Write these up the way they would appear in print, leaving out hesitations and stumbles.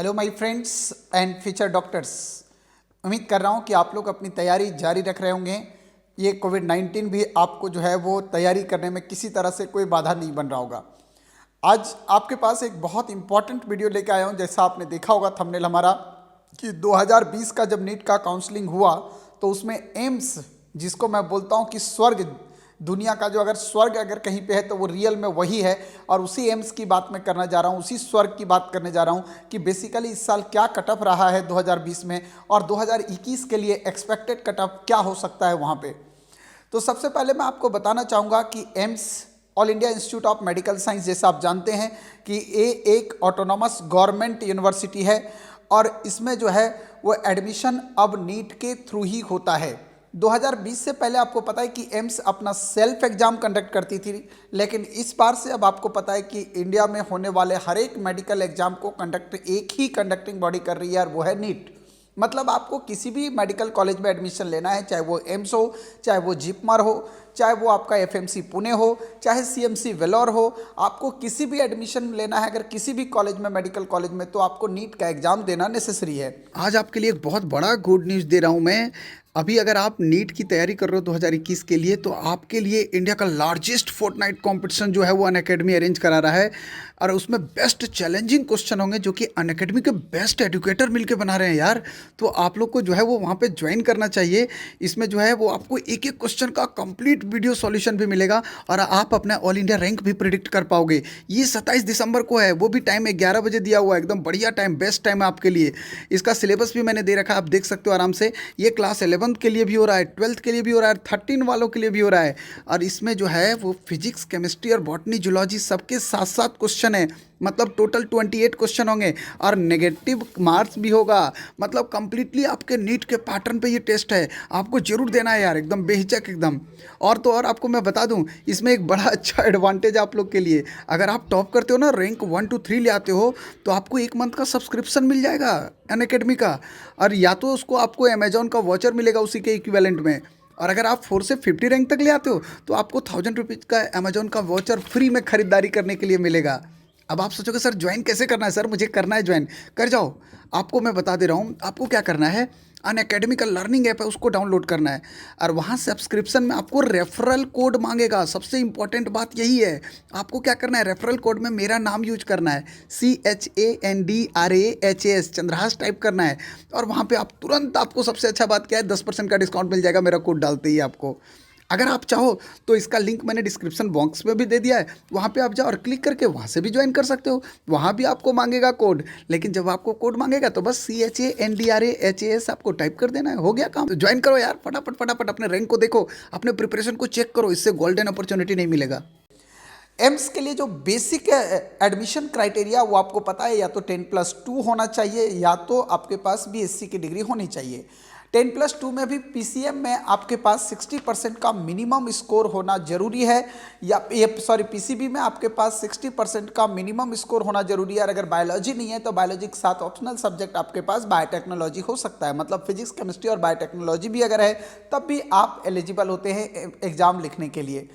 Hello my friends and future doctors. उम्मीद कर रहा हूँ कि आप लोग अपनी तैयारी जारी रख रहे होंगे। ये कोविड-19 भी आपको जो है वो तैयारी करने में किसी तरह से कोई बाधा नहीं बन रहा होगा। आज आपके पास एक बहुत इंपॉर्टेंट वीडियो लेके आया हूँ। जैसा आपने देखा होगा थंबनेल हमारा कि 2020 का जब नीट का काउंसलिंग हुआ तो उसमें एम्स, जिसको मैं बोलता हूँ कि स्वर्ग, दुनिया का जो अगर स्वर्ग अगर कहीं पे है तो वो रियल में वही है। और उसी एम्स की बात मैं करना जा रहा हूँ, उसी स्वर्ग की बात करने जा रहा हूँ कि बेसिकली इस साल क्या कट ऑफ रहा है 2020 में और 2021 के लिए एक्सपेक्टेड कट ऑफ क्या हो सकता है वहाँ पे। तो सबसे पहले मैं आपको बताना चाहूँगा कि AIIMS all India institute of medical science, जैसा आप जानते हैं कि ये एक ऑटोनॉमस गवर्नमेंट यूनिवर्सिटी है और इसमें जो है वो एडमिशन अब नीट के थ्रू ही होता है। 2020 से पहले आपको पता है कि एम्स अपना सेल्फ एग्जाम कंडक्ट करती थी, लेकिन इस बार से अब आपको पता है कि इंडिया में होने वाले हर एक मेडिकल एग्जाम को कंडक्ट एक ही कंडक्टिंग बॉडी कर रही है और वो है नीट। मतलब आपको किसी भी मेडिकल कॉलेज में एडमिशन लेना है, चाहे वो एम्स हो, चाहे वो जिपमर हो, चाहे वो आपका एफएमसी पुणे हो, चाहे सीएमसी वेलोर हो, आपको किसी भी एडमिशन लेना है अगर किसी भी कॉलेज में, मेडिकल कॉलेज में, तो आपको नीट का एग्जाम देना नेसेसरी है। आज आपके लिए एक बहुत बड़ा गुड न्यूज़ दे रहा हूँ मैं। अभी अगर आप नीट की तैयारी कर रहे हो 2021 के लिए, तो आपके लिए इंडिया का लार्जेस्ट फोर्टनाइट कंपटीशन जो है वो अनअकैडमी अरेंज करा रहा है और उसमें बेस्ट चैलेंजिंग क्वेश्चन होंगे जो कि अनअकैडमी के बेस्ट एजुकेटर मिलके बना रहे हैं यार। तो आप लोग को जो है वो वहाँ पे ज्वाइन करना चाहिए। इसमें जो है वो आपको एक एक क्वेश्चन का कंप्लीट वीडियो सॉल्यूशन भी मिलेगा और आप अपना ऑल इंडिया रैंक भी प्रिडिक्ट कर पाओगे। ये 27 दिसंबर को है, वो भी टाइम 11 बजे दिया हुआ है, एकदम बढ़िया टाइम, बेस्ट टाइम है आपके लिए। इसका सिलेबस भी मैंने दे रखा है, आप देख सकते हो आराम से। ये क्लास 11th के लिए भी हो रहा है, 12th के लिए भी हो रहा है, 13 वालों के लिए भी हो रहा है। और इसमें जो है वो फिजिक्स, केमिस्ट्री और बॉटनी, जूलॉजी सबके साथ साथ क्वेश्चन है। मतलब टोटल 28 क्वेश्चन होंगे और नेगेटिव मार्क्स भी होगा। मतलब कंप्लीटली आपके नीट के पैटर्न पे ये टेस्ट है, आपको जरूर देना है यार, एकदम बेहिचक एकदम। और तो और आपको मैं बता दूं, इसमें एक बड़ा अच्छा एडवांटेज आप लोग के लिए, अगर आप टॉप करते हो ना, रैंक 1 to 3 ले आते हो, तो आपको एक मंथ का सब्सक्रिप्शन मिल जाएगा अनअकैडमी का। और या तो उसको आपको अमेजोन का वॉचर मिलेगा उसी के इक्विवेलेंट में। और अगर आप 4 से 50 रैंक तक ले आते हो तो आपको 1000 रुपीज़ का अमेजोन का वॉचर फ्री में खरीदारी करने के लिए मिलेगा। अब आप सोचोगे सर ज्वाइन कैसे करना है, सर मुझे करना है ज्वाइन, कर जाओ। आपको मैं बता दे रहा हूँ, आपको क्या करना है, अनअकैडमी का लर्निंग ऐप है उसको डाउनलोड करना है और वहाँ सब्सक्रिप्शन में आपको रेफरल कोड मांगेगा। सबसे इंपॉर्टेंट बात यही है, आपको क्या करना है, रेफरल कोड में मेरा नाम यूज करना है, CHANDRAHAS, चंद्रहास टाइप करना है। और वहाँ पे आप तुरंत, आपको सबसे अच्छा बात क्या है, 10% का डिस्काउंट मिल जाएगा मेरा कोड डालते ही आपको। अगर आप चाहो तो इसका लिंक मैंने डिस्क्रिप्शन बॉक्स में भी दे दिया है, वहाँ पे आप जाओ और क्लिक करके वहाँ से भी ज्वाइन कर सकते हो। वहाँ भी आपको मांगेगा कोड, लेकिन जब आपको कोड मांगेगा तो बस CHANDRAHAS आपको टाइप कर देना है, हो गया काम। तो ज्वाइन करो यार, फटाफट फटाफट अपने रैंक को देखो, अपने प्रिपरेशन को चेक करो, इससे गोल्डन अपॉर्चुनिटी नहीं मिलेगा। एम्स के लिए जो बेसिक एडमिशन क्राइटेरिया वो आपको पता है, या तो 10+2 होना चाहिए या तो आपके पास BSc की डिग्री होनी चाहिए। 10+2 में भी PCM में आपके पास 60% का मिनिमम स्कोर होना जरूरी है, या PCB में आपके पास 60% का मिनिमम स्कोर होना जरूरी है। और अगर बायोलॉजी नहीं है तो बायोलॉजी के साथ ऑप्शनल सब्जेक्ट आपके पास बायोटेक्नोलॉजी हो सकता है। मतलब फिजिक्स, केमिस्ट्री और बायोटेक्नोलॉजी भी अगर है तब भी आप एलिजिबल होते हैं एग्जाम लिखने के लिए।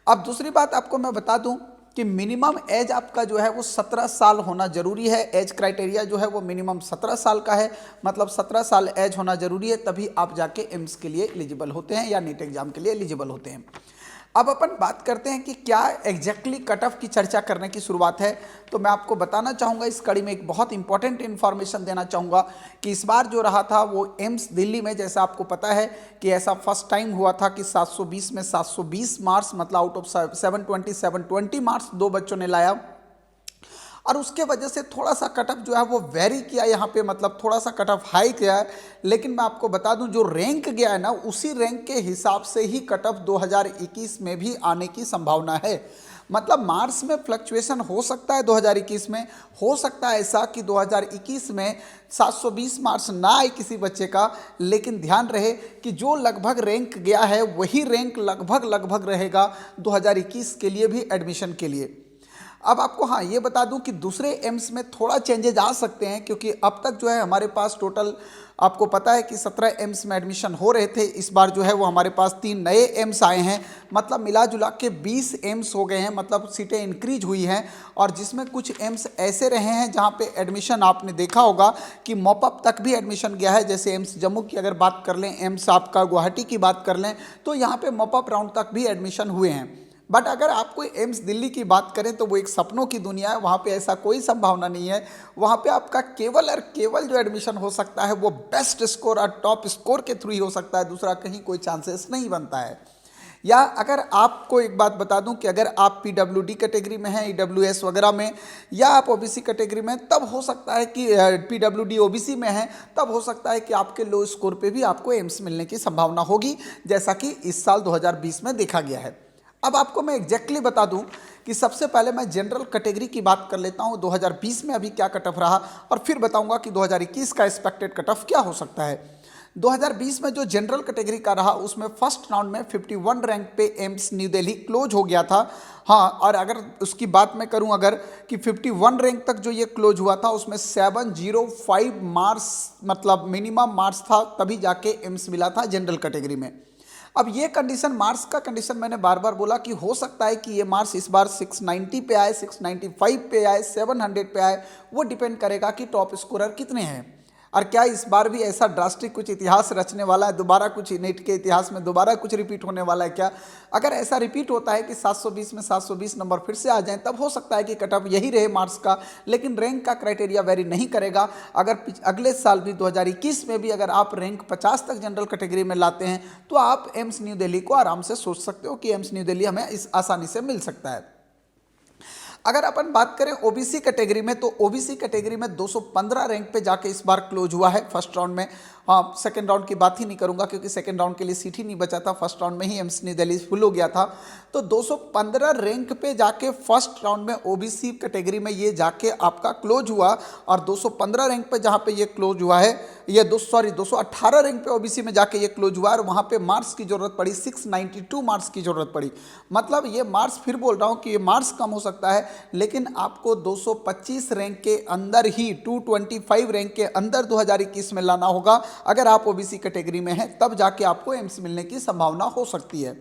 अब दूसरी बात आपको मैं बता दूं कि मिनिमम एज आपका जो है वो 17 साल होना जरूरी है। एज क्राइटेरिया जो है वो मिनिमम 17 साल का है, मतलब 17 साल एज होना जरूरी है, तभी आप जाके एम्स के लिए एलिजिबल होते हैं या नीट एग्जाम के लिए एलिजिबल होते हैं। अब अपन बात करते हैं कि क्या एग्जैक्टली कट ऑफ की चर्चा करने की शुरुआत है। तो मैं आपको बताना चाहूँगा, इस कड़ी में एक बहुत इंपॉर्टेंट इन्फॉर्मेशन देना चाहूँगा कि इस बार जो रहा था वो एम्स दिल्ली में, जैसा आपको पता है कि ऐसा फर्स्ट टाइम हुआ था कि 720 में 720 मार्क्स, मतलब आउट ऑफ 720 मार्क्स दो बच्चों ने लाया। और उसके वजह से थोड़ा सा कट ऑफ जो है वो वेरी किया यहाँ पे, मतलब थोड़ा सा कट ऑफ हाई किया है। लेकिन मैं आपको बता दूं, जो रैंक गया है ना, उसी रैंक के हिसाब से ही कट ऑफ 2021 में भी आने की संभावना है। मतलब मार्क्स में फ्लक्चुएशन हो सकता है 2021 में, हो सकता है ऐसा कि 2021 में 720 मार्क्स ना आए किसी बच्चे का, लेकिन ध्यान रहे कि जो लगभग रैंक गया है वही रैंक लगभग रहेगा 2021 के लिए भी एडमिशन के लिए। अब आपको हाँ ये बता दूं कि दूसरे एम्स में थोड़ा चेंजेज आ सकते हैं, क्योंकि अब तक जो है हमारे पास टोटल आपको पता है कि 17 एम्स में एडमिशन हो रहे थे। इस बार जो है वो हमारे पास 3 नए एम्स आए हैं, मतलब मिला जुला के 20 एम्स हो गए हैं, मतलब सीटें इंक्रीज हुई हैं। और जिसमें कुछ एम्स ऐसे रहे हैं जहां पे एडमिशन आपने देखा होगा कि मॉपअप तक भी एडमिशन गया है। जैसे एम्स जम्मू की अगर बात कर लें, एम्स आपका गुवाहाटी की बात कर लें, तो यहाँ पे मॉपअप राउंड तक भी एडमिशन हुए हैं। बट अगर आप कोई एम्स दिल्ली की बात करें तो वो एक सपनों की दुनिया है, वहाँ पे ऐसा कोई संभावना नहीं है। वहाँ पे आपका केवल और केवल जो एडमिशन हो सकता है वो बेस्ट स्कोर और टॉप स्कोर के थ्रू ही हो सकता है, दूसरा कहीं कोई चांसेस नहीं बनता है। या अगर आपको एक बात बता दूं कि अगर आप पीडब्ल्यूडी कैटेगरी में हैं, ईडब्ल्यूएस वगैरह में, या आप ओबीसी कैटेगरी में, तब हो सकता है कि पीडब्ल्यूडी ओबीसी में है, तब हो सकता है कि आपके लो स्कोर पे भी आपको एम्स मिलने की संभावना होगी, जैसा कि इस साल 2020 में देखा गया है। अब आपको मैं एग्जैक्टली बता दूं कि सबसे पहले मैं जनरल कैटेगरी की बात कर लेता हूं, 2020 में अभी क्या कट ऑफ रहा, और फिर बताऊंगा कि 2021 का एक्सपेक्टेड कट ऑफ क्या हो सकता है। 2020 में जो जनरल कैटेगरी का रहा उसमें फर्स्ट राउंड में 51 रैंक पे एम्स न्यू दिल्ली क्लोज हो गया था। हाँ, और अगर उसकी बात मैं करूं अगर कि 51 रैंक तक जो ये क्लोज हुआ था उसमें 705 मार्क्स मतलब मिनिमम मार्क्स था, तभी जाके एम्स मिला था जनरल कैटेगरी में। अब ये कंडीशन, मार्क्स का कंडीशन, मैंने बार बार बोला कि हो सकता है कि ये मार्क्स इस बार 690 पे आए, 695 पे आए, 700 पे आए, वो डिपेंड करेगा कि टॉप स्कोरर कितने हैं। और क्या इस बार भी ऐसा ड्रास्टिक कुछ इतिहास रचने वाला है, दोबारा कुछ नेट के इतिहास में दोबारा कुछ रिपीट होने वाला है क्या? अगर ऐसा रिपीट होता है कि 720 में 720 नंबर फिर से आ जाएं, तब हो सकता है कि कट ऑफ यही रहे मार्क्स का, लेकिन रैंक का क्राइटेरिया वेरी नहीं करेगा। अगर अगले साल भी 2021 में भी अगर आप रैंक 50 तक जनरल कैटेगरी में लाते हैं तो आप एम्स न्यू दिल्ली को आराम से सोच सकते हो कि एम्स न्यू दिल्ली हमें इस आसानी से मिल सकता है। अगर अपन बात करें ओबीसी कैटेगरी में, तो ओबीसी कैटेगरी में 215 रैंक पे जाके इस बार क्लोज हुआ है फर्स्ट राउंड में। हाँ, सेकंड राउंड की बात ही नहीं करूंगा क्योंकि सेकंड राउंड के लिए सीट ही नहीं बचा था, फर्स्ट राउंड में ही एम्स न्यू दिल्ली फुल हो गया था। तो 215 रैंक पे जाके फर्स्ट राउंड में ओबीसी कैटेगरी में ये जाके आपका क्लोज हुआ, और 215 रैंक पे जहाँ पे ये क्लोज हुआ है, ये 218 रैंक पे ओबीसी में जाके ये क्लोज हुआ, और वहाँ पे मार्क्स की जरूरत पड़ी, 692 मार्क्स की जरूरत पड़ी। मतलब ये मार्क्स, फिर बोल रहा हूँ कि ये मार्क्स कम हो सकता है, लेकिन आपको 225 रैंक के अंदर ही, 225 रैंक के अंदर 2021 में लाना होगा। अगर आप ओबीसी कैटेगरी में हैं तब जाके आपको एम्स मिलने की संभावना हो सकती है।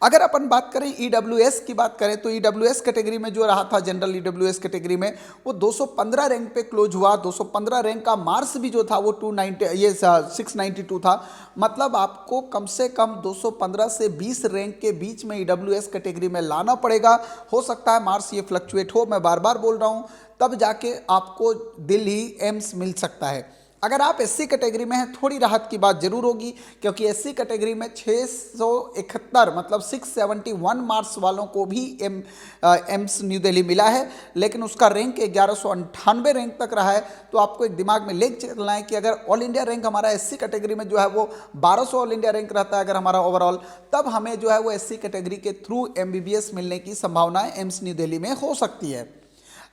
अगर अपन बात करें ईडब्ल्यूएस की बात करें, तो ईडब्ल्यूएस कैटेगरी में जो रहा था जनरल ईडब्ल्यूएस कैटेगरी में, वो 215 रैंक पे क्लोज हुआ। 215 रैंक का मार्क्स भी जो था वो 692 था। मतलब आपको कम से कम 215 से 20 रैंक के बीच में ईडब्ल्यूएस कैटेगरी में लाना पड़ेगा। हो सकता है मार्क्स ये फ्लक्चुएट हो, मैं बार बार बोल रहा हूँ, तब जाके आपको दिल्ली एम्स मिल सकता है। अगर आप एससी कैटेगरी में हैं, थोड़ी राहत की बात जरूर होगी, क्योंकि एससी कैटेगरी में 671 मतलब 671 मार्क्स वालों को भी एम्स न्यू दिल्ली मिला है, लेकिन उसका रैंक 1198 रैंक तक रहा है। तो आपको एक दिमाग में ले चलना है कि अगर ऑल इंडिया रैंक हमारा एससी कैटेगरी में जो है वो 1200 ऑल इंडिया रैंक रहता है अगर हमारा ओवरऑल, तब हमें जो है वो एससी कैटेगरी के थ्रू एमबीबीएस मिलने की संभावनाएं एम्स न्यू दिल्ली में हो सकती है।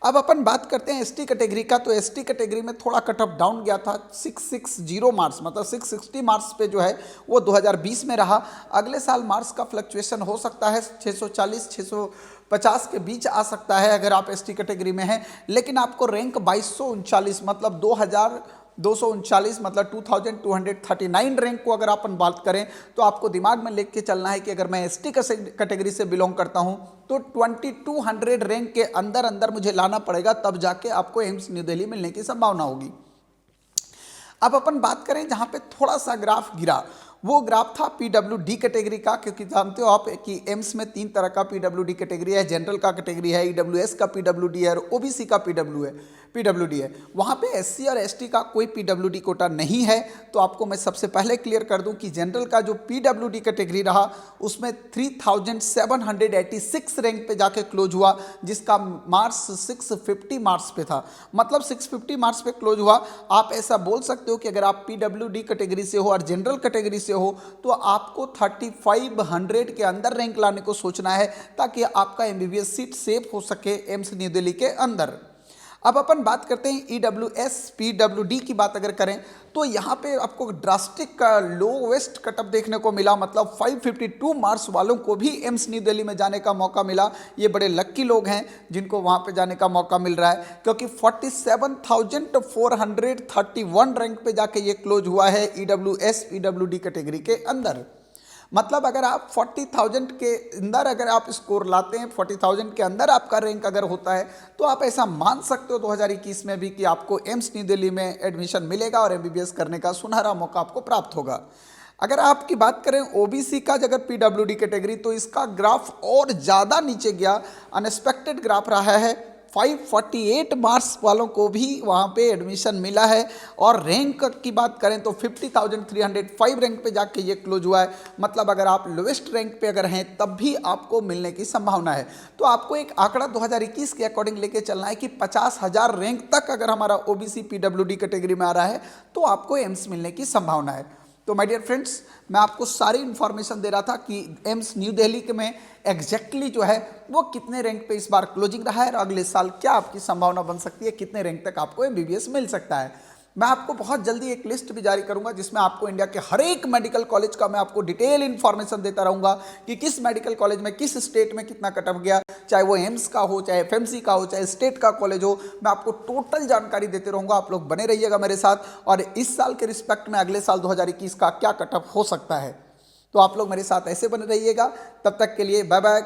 अब अपन बात करते हैं एसटी कैटेगरी का, तो एसटी कैटेगरी में थोड़ा कट ऑफ डाउन गया था, 660 मार्क्स मतलब 660 मार्क्स पे जो है वो 2020 में रहा। अगले साल मार्क्स का फ्लक्चुएशन हो सकता है, 640 650 के बीच आ सकता है अगर आप एसटी कैटेगरी में हैं, लेकिन आपको रैंक 2239 मतलब 2239 मतलब 2239 रैंक को अगर अपन बात करें, तो आपको दिमाग में लेके चलना है कि अगर मैं एसटी कैटेगरी से बिलोंग करता हूं तो 2200 रैंक के अंदर अंदर मुझे लाना पड़ेगा, तब जाके आपको एम्स न्यू दिल्ली मिलने की संभावना होगी। अब अपन बात करें जहां पे थोड़ा सा ग्राफ गिरा, वो ग्राफ था पीडब्ल्यूडी कैटेगरी का, क्योंकि जानते हो आप कि एम्स में 3 तरह का पीडब्ल्यूडी कैटेगरी है, जनरल का कैटेगरी है, ईडब्ल्यूएस का पीडब्ल्यूडी है, और ओबीसी का पीडब्ल्यूडी है। वहाँ पे एससी और एसटी का कोई पीडब्ल्यूडी कोटा नहीं है। तो आपको मैं सबसे पहले क्लियर कर दूं कि जनरल का जो पीडब्ल्यूडी कैटेगरी रहा उसमें 3786 रैंक पे जाके क्लोज हुआ, जिसका मार्क्स 650 मार्क्स पे था, मतलब 650 मार्क्स पे क्लोज हुआ। आप ऐसा बोल सकते हो कि अगर आप पीडब्ल्यूडी कैटेगरी से हो और जनरल कैटेगरी से हो तो आपको 3500 के अंदर रैंक लाने को सोचना है, ताकि आपका एमबीबीएस सीट सेफ हो सके एम्स न्यू दिल्ली के अंदर। अब अपन बात करते हैं EWS PWD की बात अगर करें तो यहाँ पे आपको ड्रास्टिक लोवेस्ट कटअप देखने को मिला, मतलब 552 मार्क्स वालों को भी एम्स न्यू दिल्ली में जाने का मौका मिला। ये बड़े लक्की लोग हैं जिनको वहाँ पे जाने का मौका मिल रहा है, क्योंकि 47,431 रैंक पे जाके ये क्लोज हुआ है EWS PWD कैटेगरी के अंदर। मतलब अगर आप 40,000 के अंदर अगर आप स्कोर लाते हैं, 40,000 के अंदर आपका रैंक अगर होता है, तो आप ऐसा मान सकते हो 2021 में भी कि आपको एम्स न्यू दिल्ली में एडमिशन मिलेगा और MBBS करने का सुनहरा मौका आपको प्राप्त होगा। अगर आपकी बात करें OBC का अगर PWD कैटेगरी, तो इसका ग्राफ और ज़्यादा नीचे गया, अनएक्सपेक्टेड ग्राफ रहा है। 548 मार्क्स वालों को भी वहाँ पे एडमिशन मिला है, और रैंक की बात करें तो 50,305 रैंक पे जाके ये क्लोज हुआ है। मतलब अगर आप लोवेस्ट रैंक पे अगर हैं तब भी आपको मिलने की संभावना है। तो आपको एक आंकड़ा 2021 के अकॉर्डिंग लेके चलना है कि 50,000 रैंक तक अगर हमारा OBC PWD कैटेगरी में आ रहा है तो आपको एम्स मिलने की संभावना है। तो माय डियर फ्रेंड्स, मैं आपको सारी इन्फॉर्मेशन दे रहा था कि एम्स न्यू दिल्ली के में एग्जैक्टली जो है वो कितने रैंक पे इस बार क्लोजिंग रहा है और अगले साल क्या आपकी संभावना बन सकती है, कितने रैंक तक आपको MBBS मिल सकता है। मैं आपको बहुत जल्दी एक लिस्ट भी जारी करूंगा जिसमें आपको इंडिया के हर एक मेडिकल कॉलेज का मैं आपको डिटेल इन्फॉर्मेशन देता रहूंगा कि किस मेडिकल कॉलेज में किस स्टेट में कितना कटअप गया, चाहे वो एम्स का हो, चाहे FMC का हो, चाहे स्टेट का कॉलेज हो। मैं आपको टोटल जानकारी देते रहूंगा। आप लोग बने रहिएगा मेरे साथ, और इस साल के रिस्पेक्ट में अगले साल 2021 का क्या कटअप हो सकता है, तो आप लोग मेरे साथ ऐसे बने रहिएगा। तब तक के लिए बाय बाय।